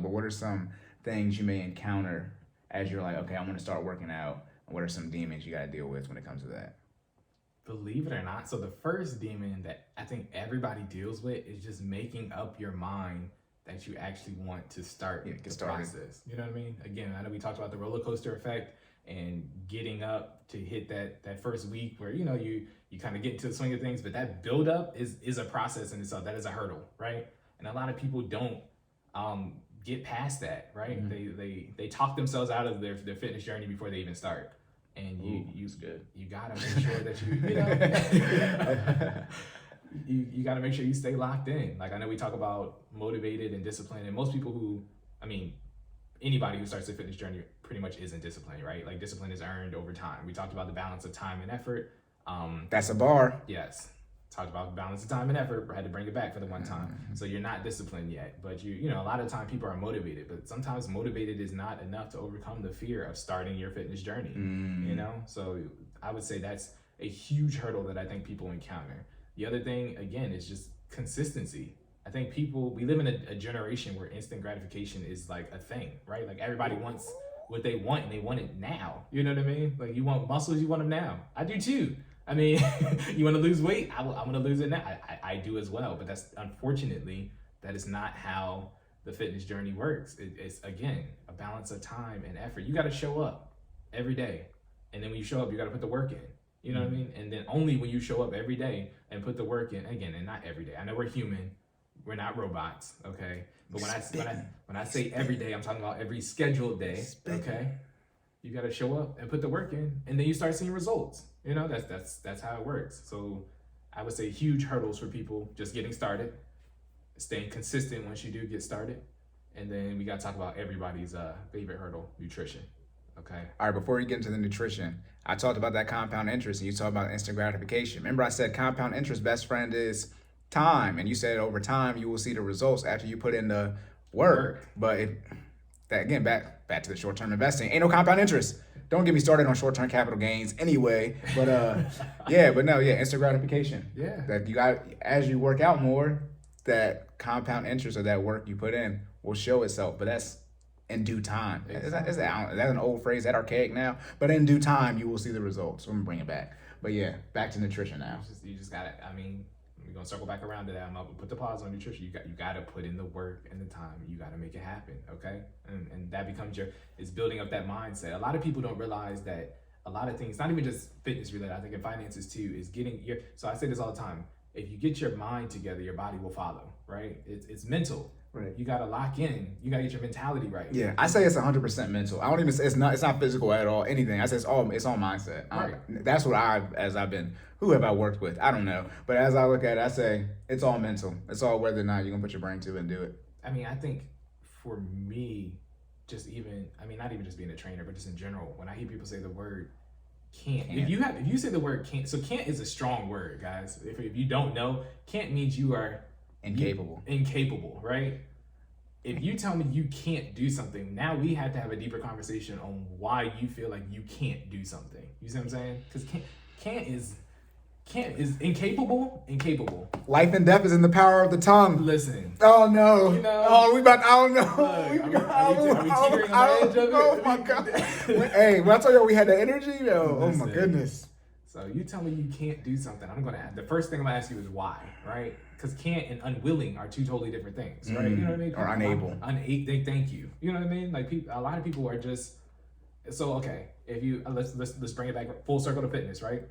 but what are some things you may encounter as you're like, okay, I'm going to start working out? What are some demons you got to deal with when it comes to that? Believe it or not, so the first demon that I think everybody deals with is just making up your mind that you actually want to start the process. You know what I mean? Again, I know we talked about the roller coaster effect and getting up to hit that first week where, you kind of get into the swing of things, but that build up is a process in itself. That is a hurdle, right? And a lot of people don't get past that, right? Mm-hmm. They talk themselves out of their fitness journey before they even start. And you gotta make sure that you gotta make sure you stay locked in. Like, I know we talk about motivated and disciplined, and most people anybody who starts their fitness journey pretty much isn't disciplined, right? Like, discipline is earned over time. We talked about the balance of time and effort. That's a bar. Yes. Talked about the balance of time and effort. I had to bring it back for the one time. Mm-hmm. So you're not disciplined yet, but a lot of the time people are motivated, but sometimes motivated is not enough to overcome the fear of starting your fitness journey. So I would say that's a huge hurdle that I think people encounter. The other thing, again, is just consistency. I think we live in a generation where instant gratification is like a thing, right? Like, everybody wants what they want, and they want it now. You know what I mean? Like, you want muscles, you want them now. I do too. I mean, you want to lose weight? I want to lose it now. I do as well, but unfortunately, that is not how the fitness journey works. It's, again, a balance of time and effort. You got to show up every day. And then when you show up, you got to put the work in. You know what I mean? And then only when you show up every day and put the work in, again, and not every day. I know we're human. We're not robots, okay? But when I say every day, I'm talking about every scheduled day, okay? You got to show up and put the work in, and then you start seeing results. That's how it works. So I would say huge hurdles for people just getting started, staying consistent once you do get started. And then we got to talk about everybody's favorite hurdle, nutrition. Okay. All right, before we get into the nutrition, I talked about that compound interest, and you talked about instant gratification. Remember, I said compound interest best friend is time, and you said over time you will see the results after you put in the work. But back to the short-term investing, ain't no compound interest. Don't get me started on short-term capital gains anyway. But instant gratification. Yeah. That you got, as you work out more, that compound interest of that work you put in will show itself. But that's in due time. Exactly. Is that an old phrase? That archaic now? But in due time, you will see the results. So I'm gonna bring it back. But yeah, back to nutrition now. You just got it. We're gonna circle back around to that. I'm gonna put the pause on nutrition. You got to put in the work and the time. You got to make it happen, okay? And that becomes it's building up that mindset. A lot of people don't realize that a lot of things, not even just fitness related, I think in finances too, is so I say this all the time. If you get your mind together, your body will follow, right? It's mental. Right. You got to lock in. You got to get your mentality right. Yeah, I say it's 100% mental. I don't even say it's not physical at all, anything. I say it's all mindset. Right. That's what who have I worked with? I don't know. But as I look at it, I say it's all mental. It's all whether or not you're going to put your brain to it and do it. I think for me, not even just being a trainer, but just in general, when I hear people say the word can't. If you say the word can't, so can't is a strong word, guys. If you don't know, can't means you are incapable, right? If you tell me you can't do something, now we have to have a deeper conversation on why you feel like you can't do something. You see what I'm saying? Because can't is incapable. Life and death is in the power of the tongue. Listen. Oh no. I don't know. Are we teetering on the edge of it? Oh my God. Hey, when I told you we had the energy, oh my goodness. So you tell me you can't do something, the first thing I'm gonna ask you is why, right? Because can't and unwilling are two totally different things, right? You know what I mean? Or unable. Thank you. You know what I mean? Like a lot of people are just, so okay, if you, let's bring it back full circle to fitness, right?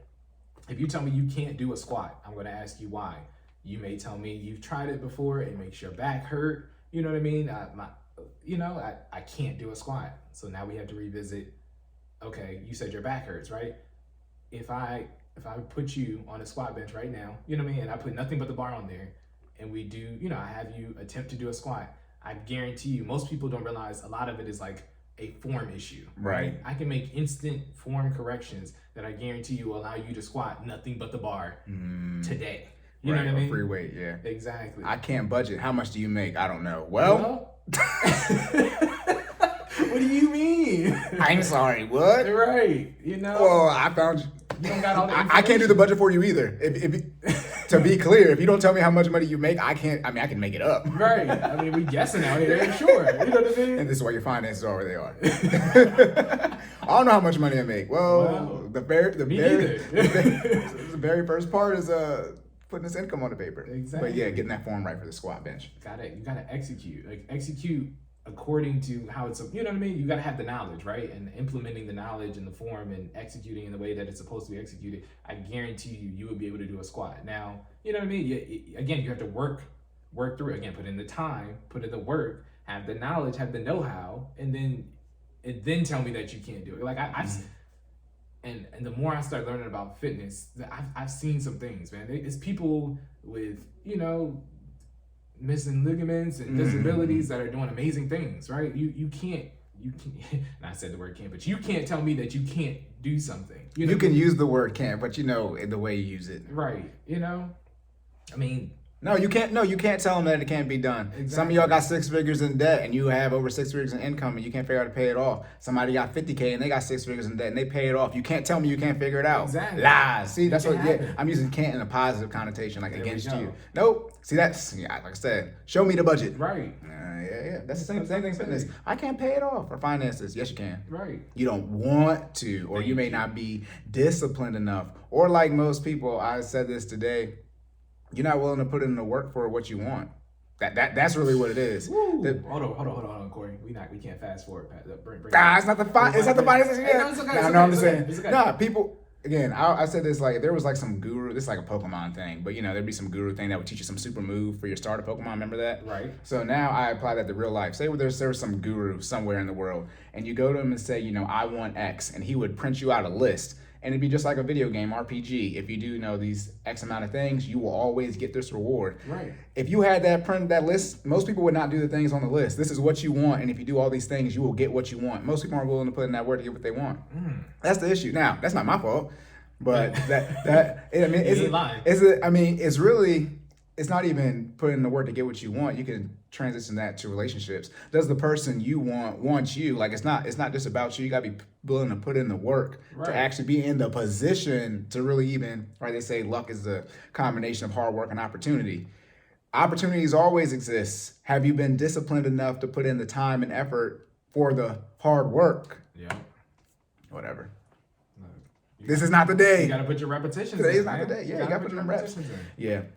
If you tell me you can't do a squat, I'm gonna ask you why. You may tell me you've tried it before, it makes your back hurt, you know what I mean? I can't do a squat. So now we have to revisit, okay, you said your back hurts, right? If I put you on a squat bench right now, you know what I mean, and I put nothing but the bar on there, and we do, I have you attempt to do a squat, I guarantee you, most people don't realize a lot of it is like a form issue. Right. I can make instant form corrections that I guarantee you will allow you to squat nothing but the bar today. You know what I mean? Free weight, yeah. Exactly. I can't budget. How much do you make? I don't know. Well what do you mean? I'm sorry, what? Right. Well, I found you. You don't got all the I can't do the budget for you either. To be clear, if you don't tell me how much money you make, I can't. I mean, I can make it up. Right. I mean, we guessing out here, sure. You know what I mean? And this is why your finances are where they are. I don't know how much money I make. Well, the very first part is putting this income on the paper. Exactly. But yeah, getting that form right for the squat bench. You gotta execute. Like execute according to how it's, you know what I mean? You gotta have the knowledge, right? And implementing the knowledge in the form and executing in the way that it's supposed to be executed, I guarantee you will be able to do a squat. Now, you know what I mean? Again, you have to work through it. Again, put in the time, put in the work, have the knowledge, have the know-how, and then tell me that you can't do it. Like and the more I start learning about fitness, I've seen some things, man. It's people with, you know, missing ligaments and disabilities that are doing amazing things, right? You can't, and I said the word can't, but you can't tell me that you can't do something. You can use the word can't, but you know the way you use it. Right. You know, I mean, No, you can't. No, you can't tell them that it can't be done. Exactly. Some of y'all got 6 figures in debt, and you have over 6 figures in income, and you can't figure out how to pay it off. Somebody got 50K and they got 6 figures in debt, and they pay it off. You can't tell me you can't figure it out. Exactly. Lies. See, that's what. happen. Yeah, I'm using can't in a positive connotation, like There against we go. you. Nope. See, that's like I said. Show me the budget. right. Yeah. That's the same thing. Fitness. I can't pay it off. Or finances. Yes, you can. Right. You don't want to, or you may not be disciplined enough, or like most people. I said this today. You're not willing to put in the work for what you want. That's really what it is. Hold on, Cory. We can't fast forward. It's not the finances. Hey, no, it's okay. I'm just saying. It's okay. Nah, people. Again, I said this like if there was like some guru. This is like a Pokemon thing, but you know there'd be some guru thing that would teach you some super move for your starter Pokemon. Remember that? Right. So now I apply that to real life. Say there's some guru somewhere in the world, and you go to him and say, you know, I want X, and he would print you out a list. And it'd be just like a video game, RPG. If you do know these X amount of things, you will always get this reward. Right. If you had that list, most people would not do the things on the list. This is what you want, and if you do all these things, you will get what you want. Most people aren't willing to put in that work to get what they want. That's the issue. Now, that's not my fault, but it's not even putting in the work to get what you want. You can transition that to relationships. Does the person you want you? Like it's not just about you. You gotta be willing to put in the work to actually be in the position to really even, right? They say luck is the combination of hard work and opportunity. Opportunities always exist. Have you been disciplined enough to put in the time and effort for the hard work? Yeah. Whatever. This is not the day. You gotta put your repetitions Today's in. not the day. Yeah, you gotta put your reps. Yeah.